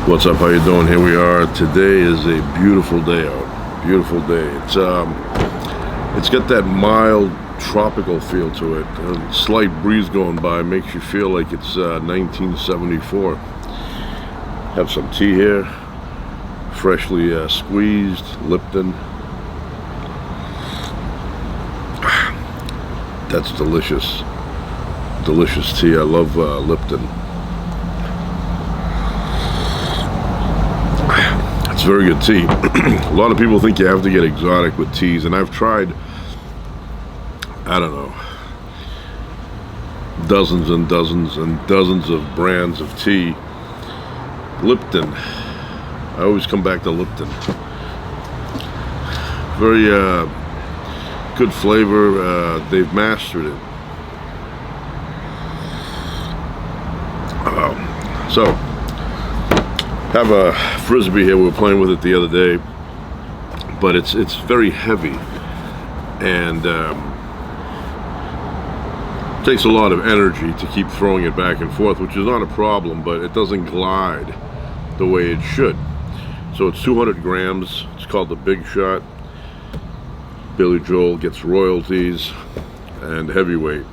What's up? How you doing? Here we are. Today is a beautiful day out. Beautiful day. It's got that mild tropical feel to it. A slight breeze going by makes you feel like it's 1974. Have some tea here, freshly squeezed Lipton. That's delicious. Delicious tea. I love Lipton. It's very good tea. A lot of people think you have to get exotic with teas, and I've tried, I don't know, dozens and dozens and dozens of brands of tea. Lipton. I always come back to Lipton. Very good flavor. They've mastered it. So, have a Frisbee here. We were playing with it the other day, but it's very heavy, and takes a lot of energy to keep throwing it back and forth, which is not a problem, but it doesn't glide the way it should. So it's 200 grams. It's called the Big Shot. Billy Joel gets royalties, and heavyweight,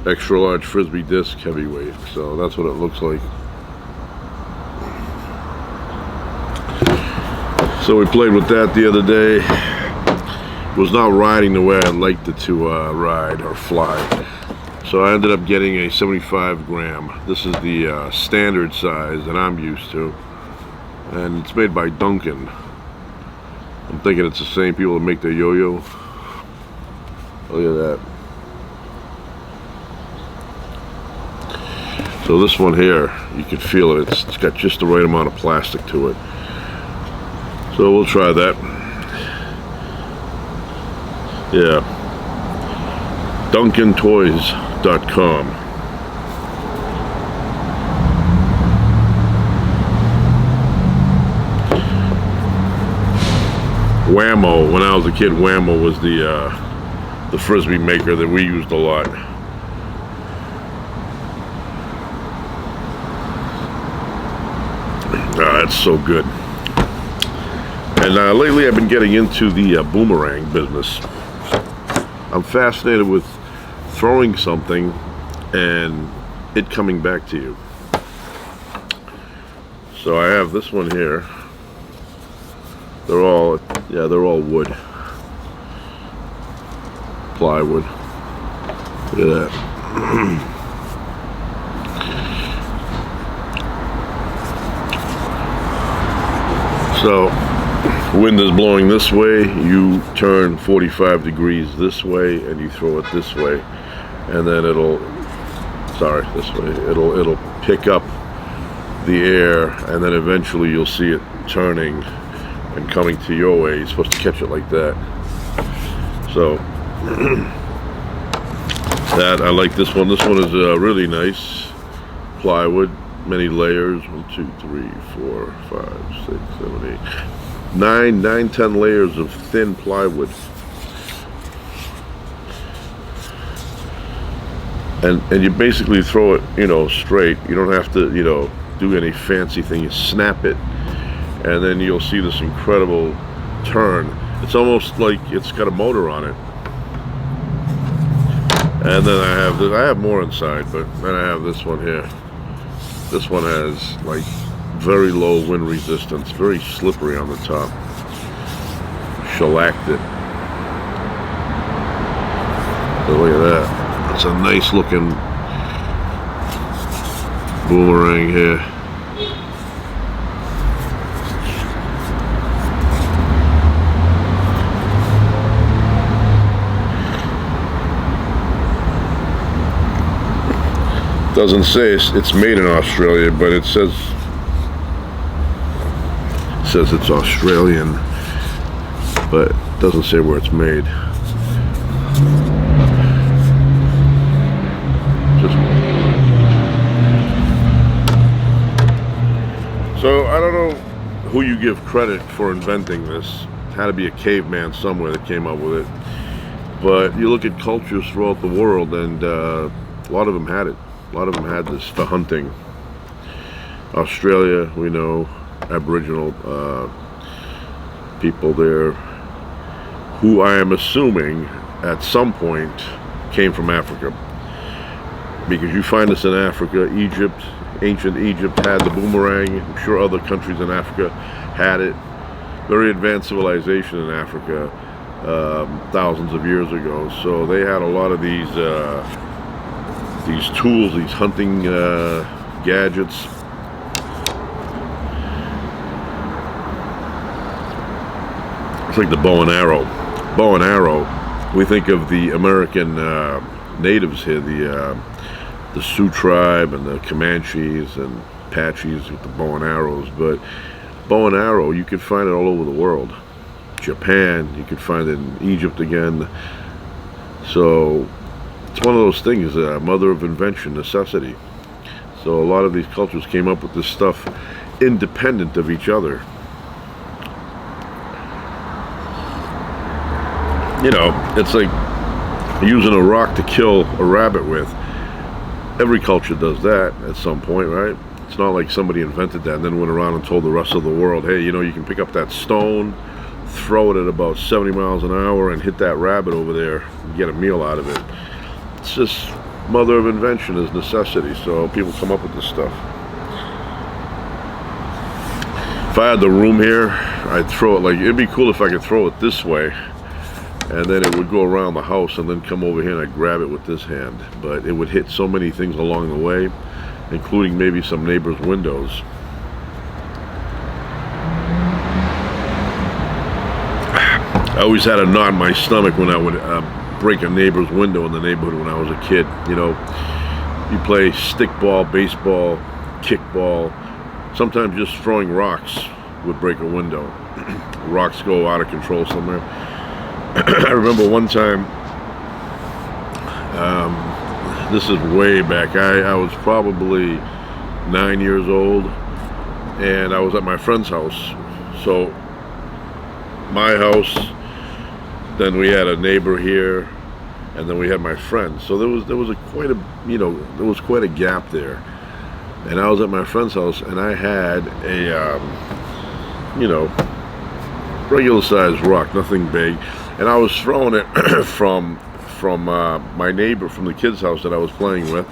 extra large Frisbee disc heavyweight. So that's what it looks like. So we played with that the other day. It was not riding the way I liked it to ride or fly. So I ended up getting a 75 gram. This is the standard size that I'm used to. And it's made by Duncan. I'm thinking it's the same people that make the yo-yo. Look at that. So this one here, you can feel it. It's got just the right amount of plastic to it. So we'll try that. Yeah. DuncanToys.com. Wham-O. When I was a kid, Wham-O was the Frisbee maker that we used a lot. It's so good. And lately I've been getting into the boomerang business. I'm fascinated with throwing something and it coming back to you. So I have this one here. They're all wood. Plywood. Look at that. So, wind is blowing this way, you turn 45 degrees this way and you throw it this way, and then it'll pick up the air, and then eventually you'll see it turning and coming to your way. You're supposed to catch it like that. So that, I like this one. This one is really nice. Plywood, many layers. 1, 2, 3, 4, 5, 6, 7, 8, 9, 10 layers of thin plywood. And you basically throw it, straight. You don't have to, do any fancy thing. You snap it, and then you'll see this incredible turn. It's almost like it's got a motor on it. And then I have this. I have more inside, but then I have this one here. This one has like very low wind resistance, very slippery on the top. Shellacked it. So look at that. It's a nice looking boomerang here. Doesn't say it's made in Australia, but it says it's Australian, but it doesn't say where it's made. So I don't know who you give credit for inventing this. Had to be a caveman somewhere that came up with it. But you look at cultures throughout the world, and a lot of them had it. A lot of them had this for hunting. Australia, we know Aboriginal people there, who I am assuming at some point came from Africa, because you find this in Africa. Egypt, ancient Egypt had the boomerang. I'm sure other countries in Africa had it. Very advanced civilization in Africa thousands of years ago, so they had a lot of these tools, these hunting gadgets. It's like the bow and arrow. Bow and arrow, we think of the American natives here, the Sioux tribe and the Comanches and Apaches with the bow and arrows, but bow and arrow, you could find it all over the world. Japan, you could find it in Egypt again. So it's one of those things, mother of invention, necessity. So a lot of these cultures came up with this stuff independent of each other. You know, it's like using a rock to kill a rabbit with. Every culture does that at some point, right? It's not like somebody invented that and then went around and told the rest of the world, hey, you know, you can pick up that stone, throw it at about 70 miles an hour and hit that rabbit over there and get a meal out of it. It's just mother of invention is necessity, so people come up with this stuff. If I had the room here, I'd throw it like, it'd be cool if I could throw it this way, and then it would go around the house and then come over here and I'd grab it with this hand. But it would hit so many things along the way, including maybe some neighbors' windows. I always had a knot in my stomach when I would break a neighbor's window in the neighborhood when I was a kid. You know, you play stickball, baseball, kickball. Sometimes just throwing rocks would break a window. Rocks go out of control somewhere. I remember one time, this is way back, I was probably 9 years old, and I was at my friend's house. So my house, then we had a neighbor here, and then we had my friend. So there was quite a gap there. And I was at my friend's house, and I had a regular sized rock, nothing big, and I was throwing it from my neighbor, from the kid's house that I was playing with.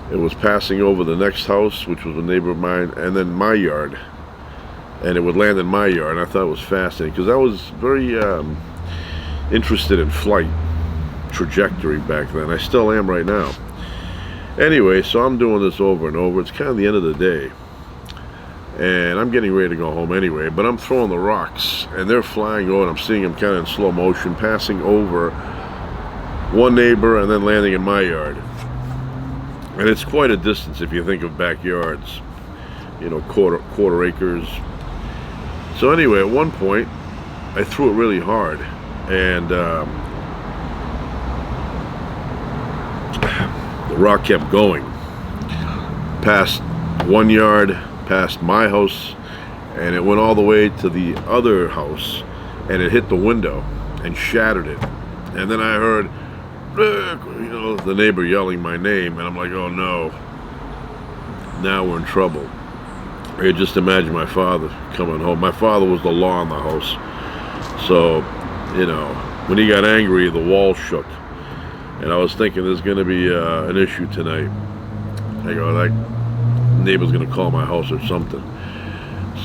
It was passing over the next house, which was a neighbor of mine, and then my yard, and it would land in my yard. And I thought it was fascinating because I was very interested in flight trajectory back then. I still am right now. Anyway, so I'm doing this over and over. It's kind of the end of the day, and I'm getting ready to go home anyway, but I'm throwing the rocks, and they're flying over, and I'm seeing them kind of in slow motion, passing over one neighbor and then landing in my yard. And it's quite a distance if you think of backyards, you know, quarter acres. So anyway, at one point, I threw it really hard, and the rock kept going past 1 yard, past my house, and it went all the way to the other house, and it hit the window and shattered it. And then I heard, you know, the neighbor yelling my name, and I'm like, oh no, now we're in trouble. I could just imagine my father coming home. My father was the law in the house, so, you know, when he got angry, the wall shook. And I was thinking there's going to be an issue tonight. I go, that neighbor's going to call my house or something.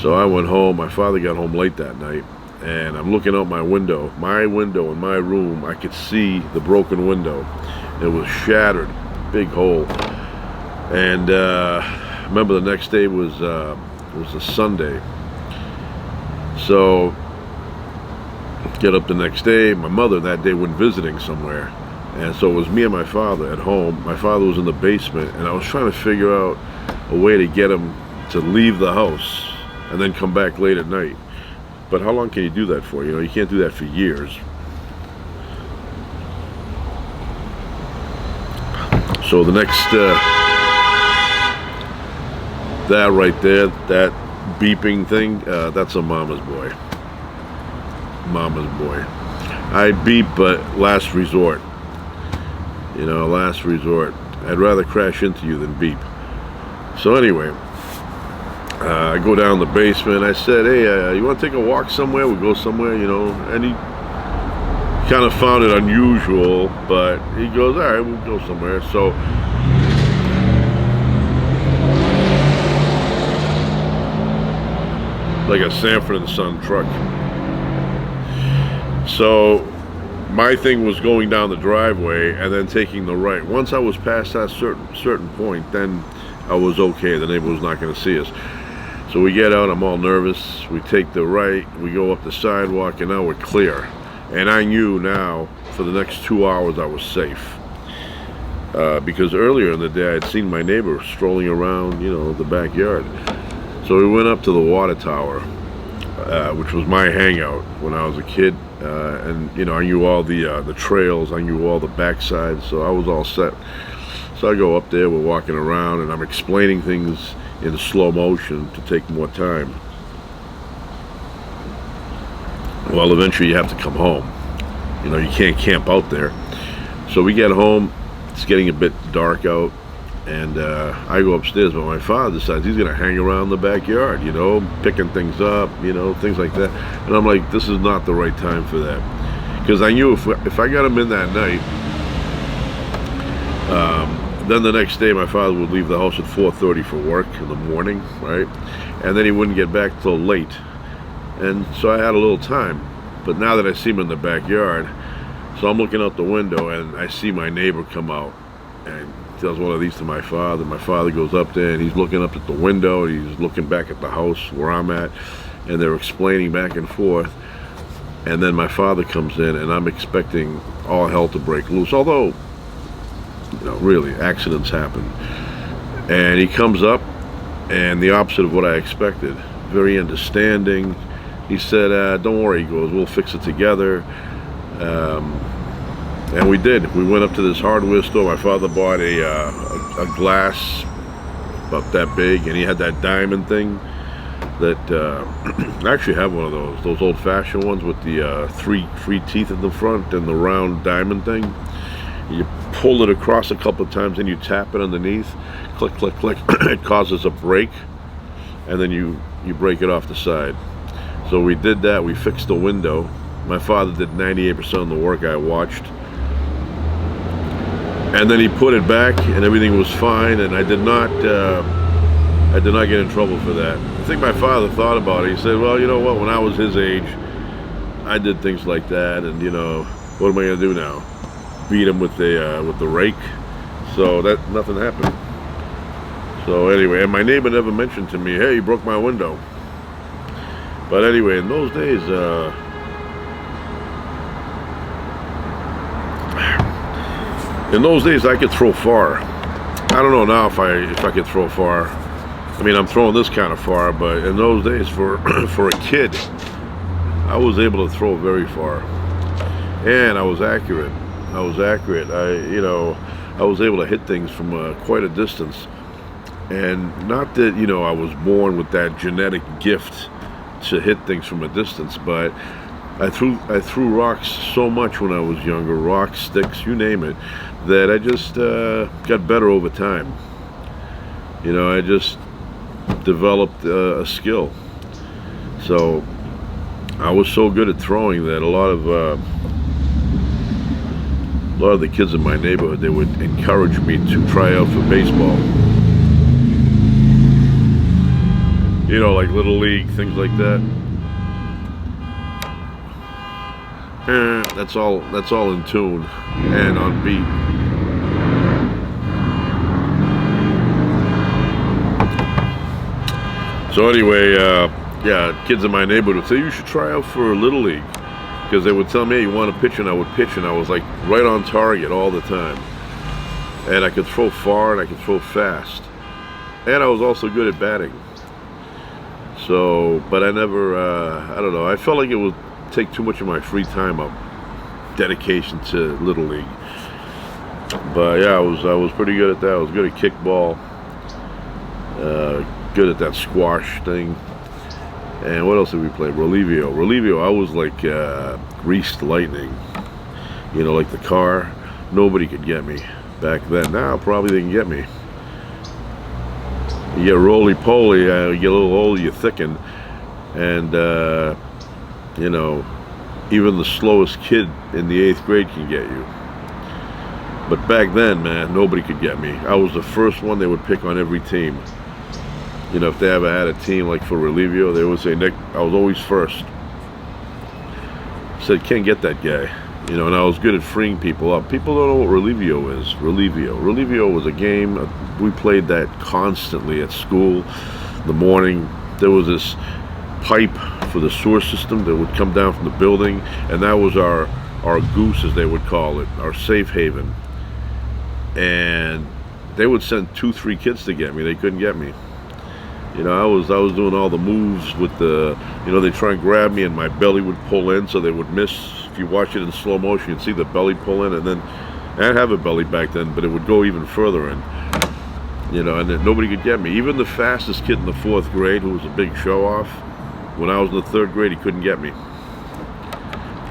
So I went home. My father got home late that night, and I'm looking out my window in my room. I could see the broken window. It was shattered, big hole. And I remember the next day was a Sunday. So get up the next day. My mother that day went visiting somewhere. And so it was me and my father at home. My father was in the basement, and I was trying to figure out a way to get him to leave the house and then come back late at night. But how long can you do that for? You know, you can't do that for years. So the next, that right there, that beeping thing, that's a mama's boy. Mama's boy. I beep, but last resort. You know, last resort. I'd rather crash into you than beep. So anyway, I go down the basement. I said, hey, you want to take a walk somewhere? We go somewhere, you know. And he kind of found it unusual, but he goes, all right, we'll go somewhere. So like a Sanford and Son truck. So my thing was going down the driveway and then taking the right. Once I was past that certain point, then I was okay. The neighbor was not going to see us. So we get out, I'm all nervous. We take the right, we go up the sidewalk, and now we're clear. And I knew now for the next 2 hours I was safe. Because earlier in the day I'd seen my neighbor strolling around, you know, the backyard. So we went up to the water tower, which was my hangout when I was a kid. And, you know, I knew all the trails, I knew all the backsides, so I was all set. So I go up there, we're walking around, and I'm explaining things in slow motion to take more time. Well, eventually you have to come home. You know, you can't camp out there. So we get home, it's getting a bit dark out, and I go upstairs, but my father decides he's gonna hang around the backyard, you know, picking things up, you know, things like that. And I'm like, this is not the right time for that. Because I knew if I got him in that night, then the next day my father would leave the house at 4:30 for work in the morning, right? And then he wouldn't get back till late. And so I had a little time. But now that I see him in the backyard, so I'm looking out the window and I see my neighbor come out and tells one of these to my father. My father goes up there and he's looking up at the window, he's looking back at the house where I'm at, and they're explaining back and forth. And then my father comes in and I'm expecting all hell to break loose, although, you know, really, accidents happen. And he comes up, and the opposite of what I expected. Very understanding. He said, don't worry, he goes, we'll fix it together. And we did. We went up to this hardware store. My father bought a glass about that big, and he had that diamond thing that, I actually have one of those old-fashioned ones with the three teeth in the front and the round diamond thing. You pull it across a couple of times and you tap it underneath, click, click, click. It causes a break, and then you break it off the side. So we did that. We fixed the window. My father did 98% of the work. I watched, and then he put it back and everything was fine, and I did not get in trouble for that. I think my father thought about it. He said, well, you know what, when I was his age I did things like that, and you know, what am I gonna do now? Beat him with the rake? So that nothing happened. So anyway, and my neighbor never mentioned to me, hey, you broke my window. But anyway, in those days, I could throw far. I don't know now if I could throw far. I mean, I'm throwing this kind of far, but in those days, for a kid, I was able to throw very far, and I was accurate. I was able to hit things from quite a distance. And not that, you know, I was born with that genetic gift to hit things from a distance, but I threw rocks so much when I was younger, rocks, sticks, you name it, that I just got better over time. You know, I just developed a skill. So I was so good at throwing that a lot of the kids in my neighborhood, they would encourage me to try out for baseball. You know, like Little League, things like that. That's all in tune and on beat. So anyway, yeah, kids in my neighborhood would say, you should try out for Little League. Because they would tell me, hey, you want to pitch? And I would pitch, and I was like right on target all the time. And I could throw far and I could throw fast. And I was also good at batting. So, but I never, I don't know, I felt like it would take too much of my free time up, dedication to Little League. But yeah, I was pretty good at that. I was good at kickball, good at that squash thing. And what else did we play? Relivio, I was like greased lightning. You know, like the car. Nobody could get me back then. Now probably they can get me. You get roly-poly, you get a little older, you thicken, and you know, even the slowest kid in the 8th grade can get you. But back then, man, nobody could get me. I was the first one they would pick on every team. You know, if they ever had a team like for Relivio, they would say, Nick, I was always first. Said, can't get that guy. You know, and I was good at freeing people up. People don't know what Relivio is. Relivio was a game. We played that constantly at school. In the morning, there was this pipe for the sewer system that would come down from the building, and that was our goose, as they would call it, our safe haven. And they would send 2-3 kids to get me. They couldn't get me. You know, I was doing all the moves with the, you know, they try and grab me and my belly would pull in, so they would miss. If you watch it in slow motion, you'd see the belly pull in, and then I didn't have a belly back then, but it would go even further in. You know, and then nobody could get me. Even the fastest kid in the 4th grade, who was a big show-off, when I was in the 3rd grade, he couldn't get me.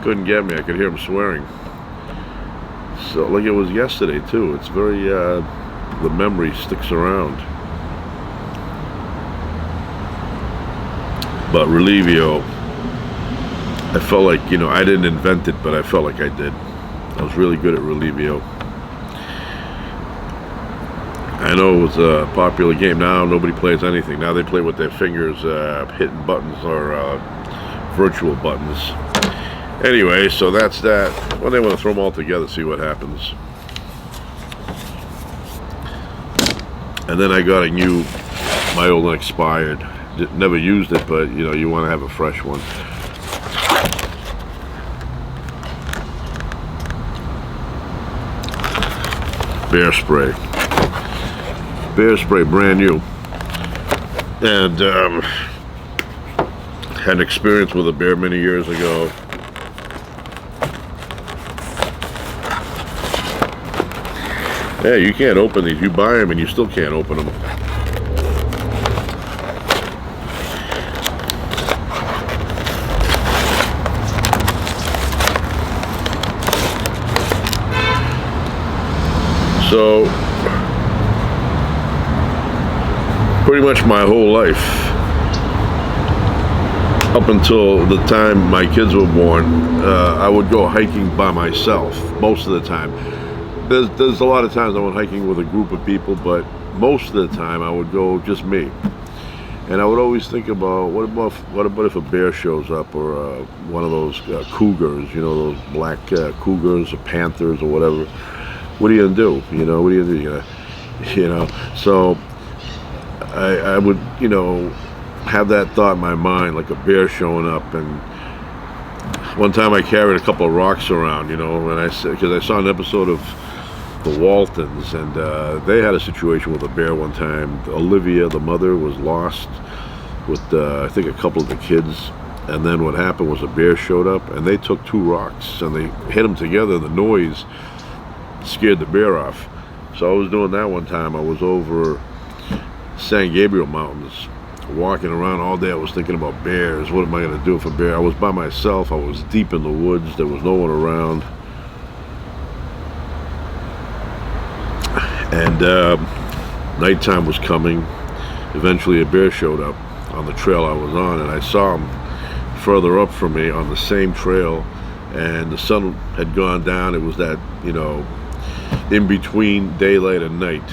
Couldn't get me. I could hear him swearing. So, like it was yesterday, too. It's very, the memory sticks around. But Relivio, I felt like, you know, I didn't invent it, but I felt like I did. I was really good at Relivio. I know it was a popular game. Now nobody plays anything. Now they play with their fingers, hitting buttons or virtual buttons. Anyway, so that's that. Well, they want to throw them all together, see what happens. And then I got a new, my old one expired. Never used it, but you know, you want to have a fresh one. Bear spray. Bear spray, brand new. And had an experience with a bear many years ago. Hey, you can't open these. You buy them and you still can't open them. So, pretty much my whole life, up until the time my kids were born, I would go hiking by myself most of the time. There's a lot of times I went hiking with a group of people, but most of the time I would go just me. And I would always think about, what about if a bear shows up, or one of those cougars, you know, those black cougars or panthers or whatever. What are you gonna do? You know, what are you gonna do? You know, so I would, you know, have that thought in my mind, like a bear showing up. And one time I carried a couple of rocks around, you know, and I said, because I saw an episode of The Waltons, and they had a situation with a bear one time. Olivia, the mother, was lost with I think a couple of the kids, and then what happened was a bear showed up, and they took 2 rocks and they hit them together. The noise scared the bear off. So I was doing that one time. I was over San Gabriel Mountains, walking around all day. I was thinking about bears. What am I going to do if a bear? I was by myself. I was deep in the woods. There was no one around. And nighttime was coming. Eventually a bear showed up on the trail I was on, and I saw him further up from me on the same trail, and the sun had gone down. It was that, you know, in between daylight and night,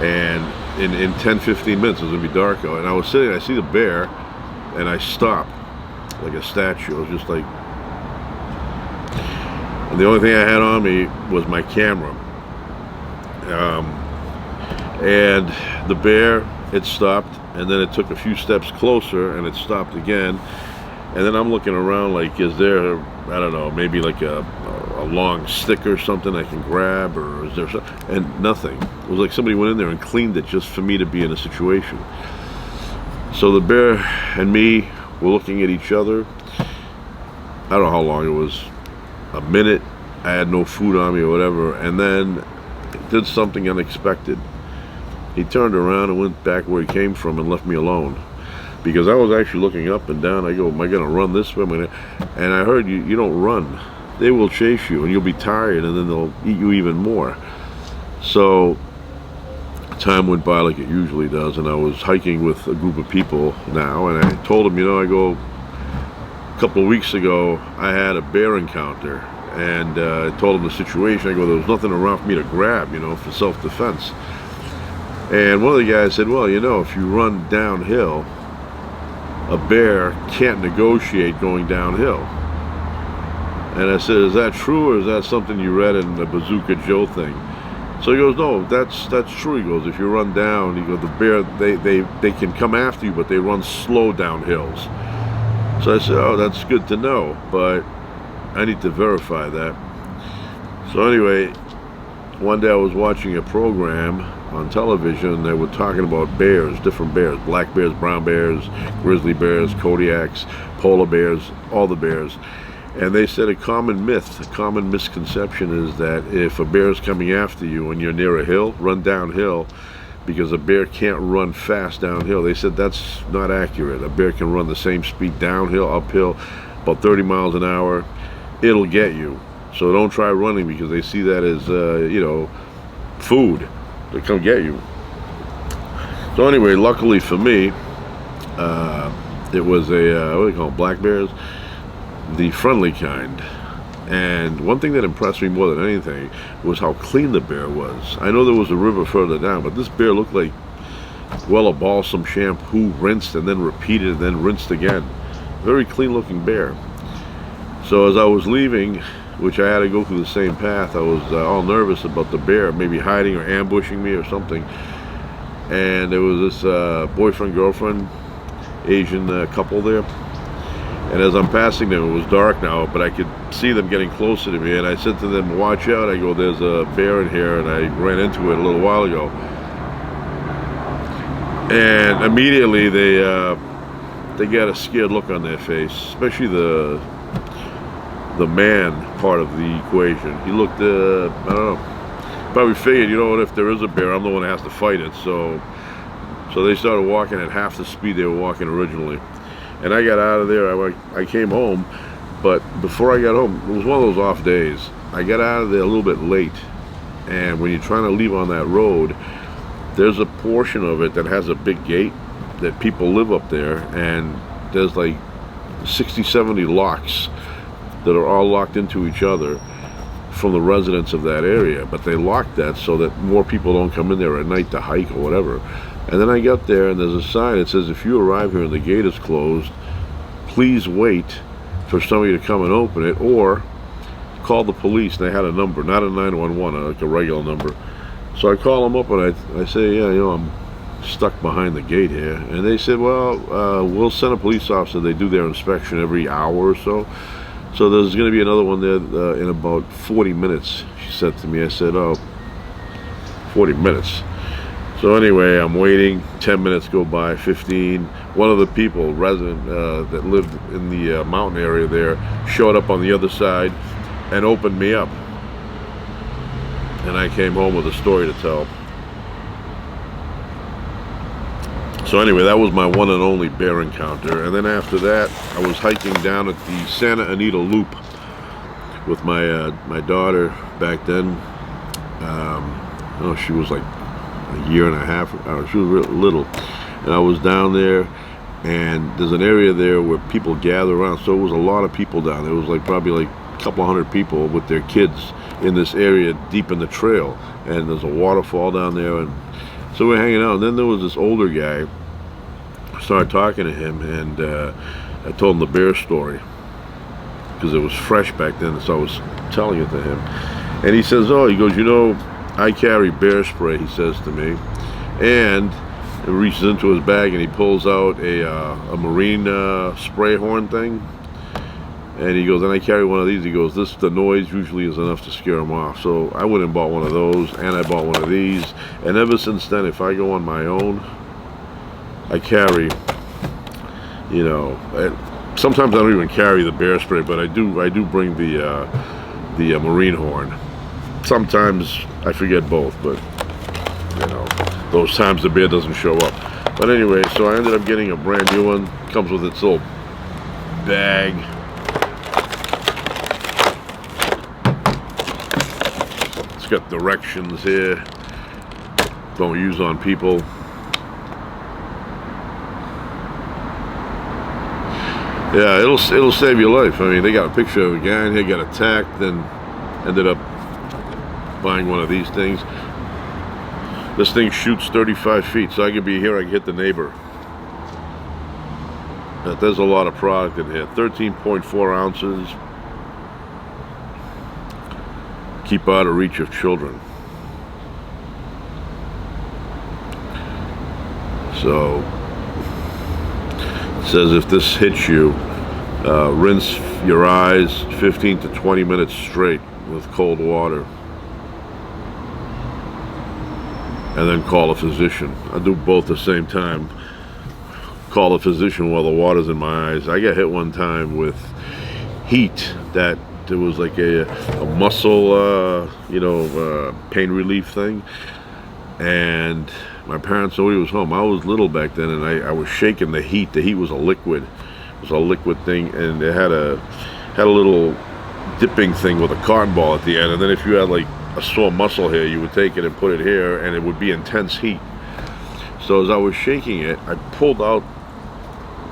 and in 10-15 minutes it was gonna be dark out. And I was sitting, I see the bear, and I stopped like a statue. I was just like, and the only thing I had on me was my camera. And the bear, it stopped, and then it took a few steps closer, and it stopped again. And then I'm looking around like, is there, I don't know, maybe like a long stick or something I can grab, or is there something? And nothing. It was like somebody went in there and cleaned it just for me to be in a situation. So the bear and me were looking at each other. I don't know how long it was, a minute. I had no food on me or whatever, and then it did something unexpected. He turned around and went back where he came from and left me alone. Because I was actually looking up and down. I go, am I going to run this way? And I heard, you don't run. They will chase you, and you'll be tired, and then they'll eat you even more. So time went by like it usually does, and I was hiking with a group of people now, and I told them, you know, I go, a couple of weeks ago, I had a bear encounter, and I told them the situation. I go, there was nothing around for me to grab, you know, for self-defense. And one of the guys said, well, you know, if you run downhill, a bear can't negotiate going downhill. And I said, is that true, or is that something you read in the Bazooka Joe thing? So he goes, no, that's true. He goes, if you run down, he goes, the bear, they can come after you, but they run slow down hills. So I said, oh, that's good to know, but I need to verify that. So anyway, one day I was watching a program on television, and they were talking about bears, different bears, black bears, brown bears, grizzly bears, Kodiaks, polar bears, all the bears. And they said a common myth, a common misconception is that if a bear is coming after you and you're near a hill, run downhill, because a bear can't run fast downhill. They said that's not accurate. A bear can run the same speed downhill, uphill, about 30 miles an hour. It'll get you. So don't try running, because they see that as, you know, food. They come get you. So anyway, luckily for me, it was a, what do you call them, black bears? The friendly kind. And one thing that impressed me more than anything was how clean the bear was. I know there was a river further down, but this bear looked like, well, a balsam shampoo rinsed and then repeated and then rinsed again. Very clean looking bear. So as I was leaving, which I had to go through the same path, I was all nervous about the bear maybe hiding or ambushing me or something. And there was this boyfriend girlfriend Asian couple there. And as I'm passing them, it was dark now, but I could see them getting closer to me. And I said to them, watch out. I go, there's a bear in here, and I ran into it a little while ago. And immediately they got a scared look on their face, especially the man part of the equation. He looked, I don't know, probably figured, you know what, if there is a bear, I'm the one that has to fight it. So they started walking at half the speed they were walking originally. And I got out of there. I came home, but before I got home, it was one of those off days. I got out of there a little bit late, and when you're trying to leave on that road, there's a portion of it that has a big gate that people live up there, and there's like 60, 70 locks that are all locked into each other from the residents of that area. But they lock that so that more people don't come in there at night to hike or whatever. And then I got there, and there's a sign that says, if you arrive here and the gate is closed, please wait for somebody to come and open it, or call the police. And they had a number, not a 911, like a regular number. So I call them up, and I say, yeah, you know, I'm stuck behind the gate here. And they said, well, we'll send a police officer. They do their inspection every hour or so. So there's going to be another one there in about 40 minutes, she said to me. I said, oh, 40 minutes. So anyway, I'm waiting. 10 minutes go by, 15. One of the people, resident that lived in the mountain area there, showed up on the other side and opened me up. And I came home with a story to tell. So anyway, that was my one and only bear encounter. And then after that, I was hiking down at the Santa Anita Loop with my daughter back then. Oh, she was like a year and a half. She was real little. And I was down there, and there's an area there where people gather around. So it was a lot of people down there. It was like probably like a couple hundred people with their kids in this area deep in the trail. And there's a waterfall down there, and so we're hanging out. And then there was this older guy. I started talking to him, and I told him the bear story because it was fresh back then, so I was telling it to him. And he says, oh, he goes, you know, I carry bear spray, he says to me. And he reaches into his bag and he pulls out a marine spray horn thing. And he goes, and I carry one of these. He goes, the noise usually is enough to scare them off. So I went and bought one of those, and I bought one of these. And ever since then, if I go on my own, I carry, you know, sometimes I don't even carry the bear spray, but I do bring the marine horn. Sometimes I forget both, but you know, those times the bear doesn't show up. But anyway, so I ended up getting a brand new one. Comes with its little bag. It's got directions here. don't use on people. Yeah, it'll save your life. I mean, they got a picture of a guy in here got attacked, then ended up buying one of these things. This thing shoots 35 feet, so I could be here, I could hit the neighbor. There's a lot of product in here. 13.4 ounces. Keep out of reach of children. So, it says if this hits you, rinse your eyes 15 to 20 minutes straight with cold water. And then call a physician. I do both at the same time. Call a physician while the water's in my eyes. I got hit one time with heat that there was like a muscle, pain relief thing. And my parents, nobody was home. I was little back then, and I was shaking the heat. The heat was a liquid. It was a liquid thing, and it had a little dipping thing with a cotton ball at the end. And then if you had like a sore muscle here, you would take it and put it here, and it would be intense heat. So as I was shaking it, I pulled out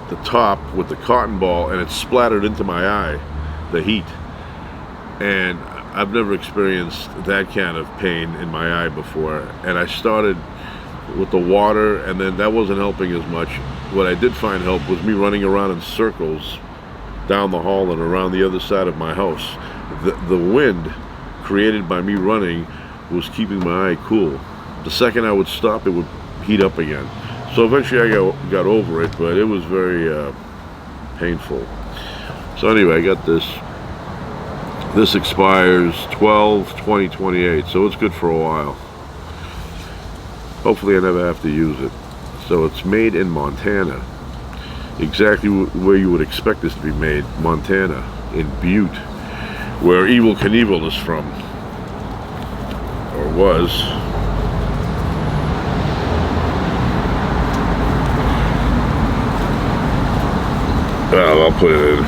the top with the cotton ball, and it splattered into my eye, the heat. And I've never experienced that kind of pain in my eye before. And I started with the water, and then that wasn't helping as much. What I did find help was me running around in circles down the hall and around the other side of my house. The wind created by me running was keeping my eye cool. The second I would stop, it would heat up again. So eventually I got over it, but it was very painful. So anyway, I got this. This expires 12/20/28, so it's good for a while. Hopefully I never have to use it. So it's made in Montana. Exactly where you would expect this to be made. Montana, in Butte, where Evel Knievel is from, or was. Well, I'll put it in.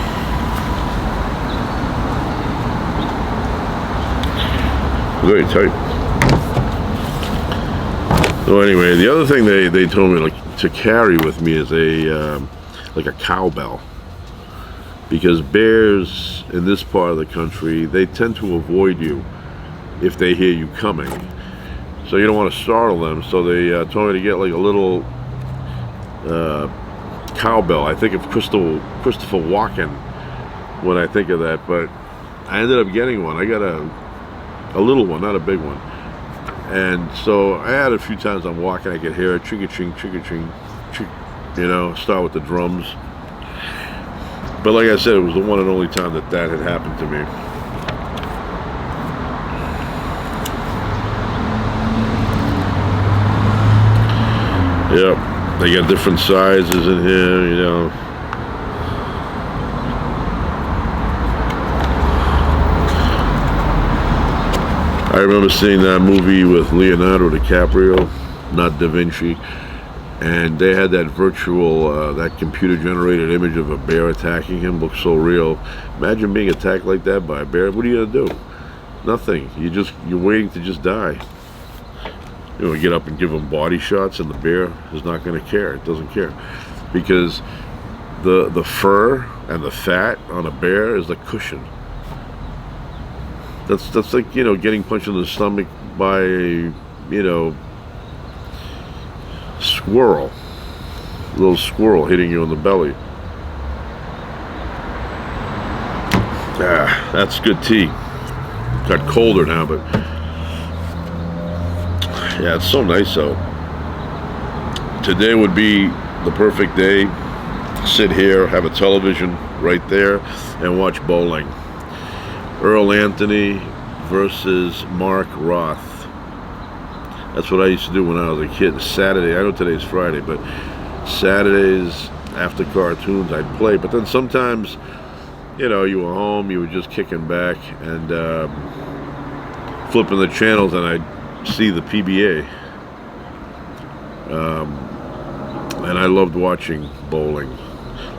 Very tight. So anyway, the other thing they told me like to carry with me is like a cowbell, because bears in this part of the country, they tend to avoid you if they hear you coming, so you don't want to startle them. So they told me to get like a little cowbell. I think of Christopher Walken when I think of that, but I ended up getting one. I got a little one, not a big one. And so I had a few times I'm walking, I could hear it, ching-a-ching, ching-a-ching, ching, start with the drums. But like I said, it was the one and only time that had happened to me. Yep, they got different sizes in here, I remember seeing that movie with Leonardo DiCaprio, not Da Vinci, and they had that virtual, that computer-generated image of a bear attacking him. Looked so real. Imagine being attacked like that by a bear. What are you gonna do? Nothing. You're waiting to just die. Get up and give him body shots, and the bear is not gonna care. It doesn't care, because the fur and the fat on a bear is the cushion. That's like, getting punched in the stomach by a, squirrel. A little squirrel hitting you in the belly. Ah, that's good tea. Got colder now, but yeah, it's so nice out. Today would be the perfect day. Sit here, have a television right there, and watch bowling. Earl Anthony versus Mark Roth. That's what I used to do when I was a kid. Saturday, I know today's Friday, but Saturdays after cartoons I'd play. But then sometimes, you were home, you were just kicking back and flipping the channels, and I'd see the PBA. And I loved watching bowling,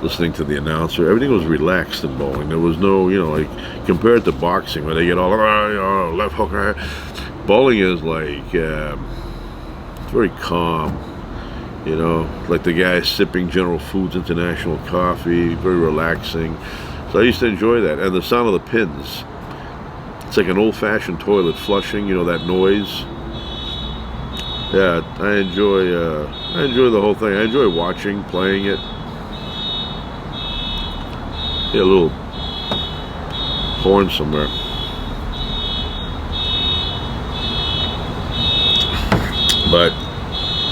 listening to the announcer. Everything was relaxed in bowling. There was no, like compared to boxing where they get all left hook. Bowling is like very very calm. You know, like the guy sipping General Foods International coffee, very relaxing. So I used to enjoy that, and the sound of the pins. It's like an old-fashioned toilet flushing. You know, that noise. Yeah, I enjoy the whole thing. I enjoy watching, playing it. Yeah, a little horn somewhere. But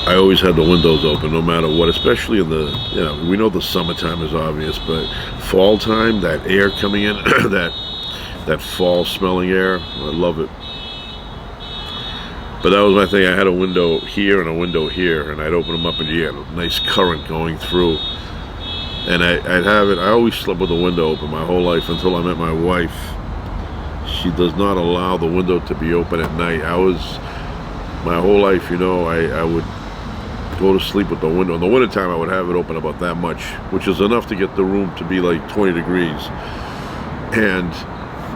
I always had the windows open no matter what, especially in the, you know, we know the summertime is obvious, but fall time, that air coming in, that fall smelling air, I love it. But that was my thing. I had a window here and a window here, and I'd open them up and you had a nice current going through. And I'd have it, I always slept with the window open my whole life until I met my wife. She does not allow the window to be open at night. My whole life, you know, I would go to sleep with the window. In the wintertime, I would have it open about that much, which is enough to get the room to be like 20 degrees. And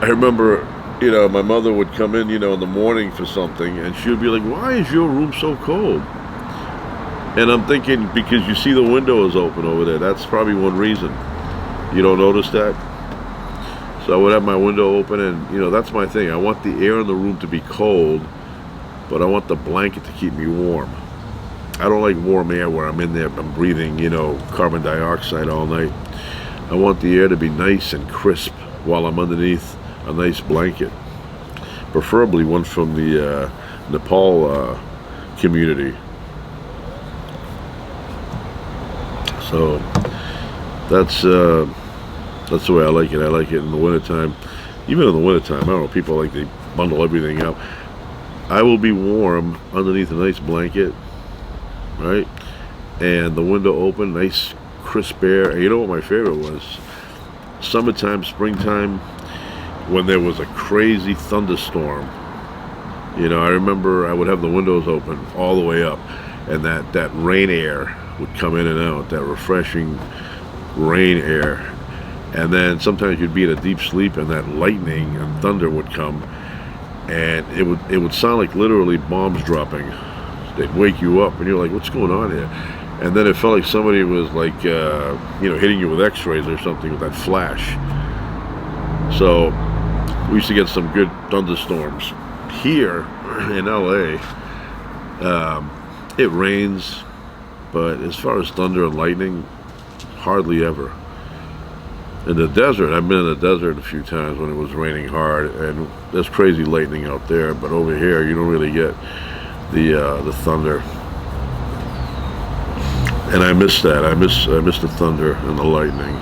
I remember, you know, my mother would come in, you know, in the morning for something, and she would be like, "Why is your room so cold?" And I'm thinking, because you see the window is open over there. That's probably one reason. You don't notice that? So I would have my window open, and, you know, that's my thing. I want the air in the room to be cold, but I want the blanket to keep me warm. I don't like warm air where I'm in there, I'm breathing, you know, carbon dioxide all night. I want the air to be nice and crisp while I'm underneath a nice blanket. Preferably one from the Nepal community. So that's the way I like it. I like it in the wintertime. Even in the wintertime, I don't know, people like, they bundle everything up. I will be warm underneath a nice blanket, right? And the window open, nice crisp air. And you know what my favorite was? Summertime, springtime, when there was a crazy thunderstorm. You know, I remember I would have the windows open all the way up, and that rain air would come in and out, that refreshing rain air. And then sometimes you'd be in a deep sleep, and that lightning and thunder would come, and it would sound like literally bombs dropping. They'd wake you up, and you're like, "What's going on here?" And then it felt like somebody was like, you know, hitting you with X-rays or something with that flash. So we used to get some good thunderstorms here in LA. It rains, but as far as thunder and lightning, hardly ever. In the desert, I've been in the desert a few times when it was raining hard, and there's crazy lightning out there. But over here, you don't really get the thunder, and I miss that. I miss the thunder and the lightning.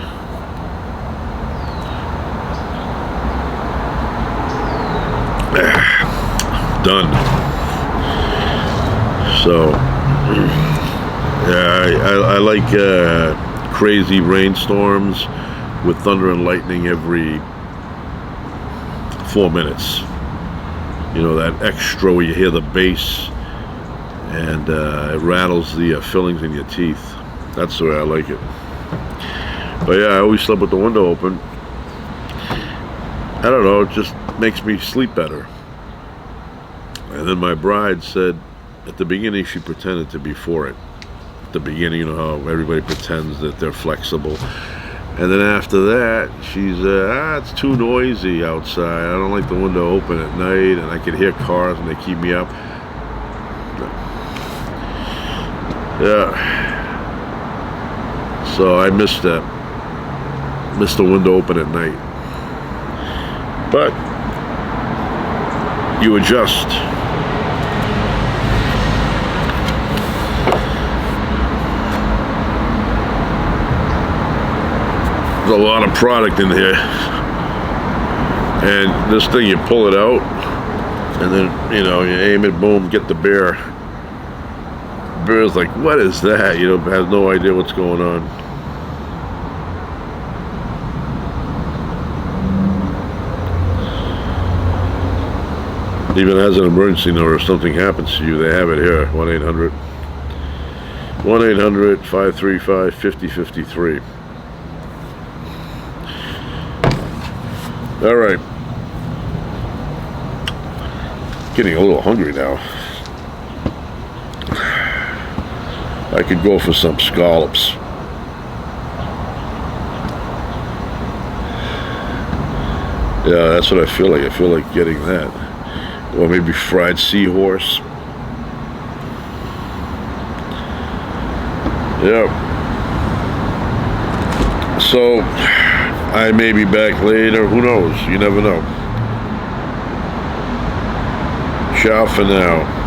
Done. So yeah, I like crazy rainstorms with thunder and lightning every 4 minutes. You know, that extra where you hear the bass and it rattles the fillings in your teeth. That's the way I like it. But yeah, I always slept with the window open. I don't know, it just makes me sleep better. And then my bride said, at the beginning she pretended to be for it. At the beginning, you know how everybody pretends that they're flexible. And then after that, she's, it's too noisy outside. I don't like the window open at night, and I can hear cars and they keep me up. Yeah. So I missed that. Missed the window open at night. But you adjust. There's a lot of product in here, and this thing, you pull it out, and then, you know, you aim it, boom, get the bear. The bear's like, what is that? You know, has no idea what's going on. Even as an emergency number, if something happens to you, they have it here. 1-800-535-5053. All right, getting a little hungry now. I could go for some scallops. Yeah, that's what I feel like. I feel like getting that. Or maybe fried seahorse. Yep. So, I may be back later. Who knows? You never know. Ciao for now.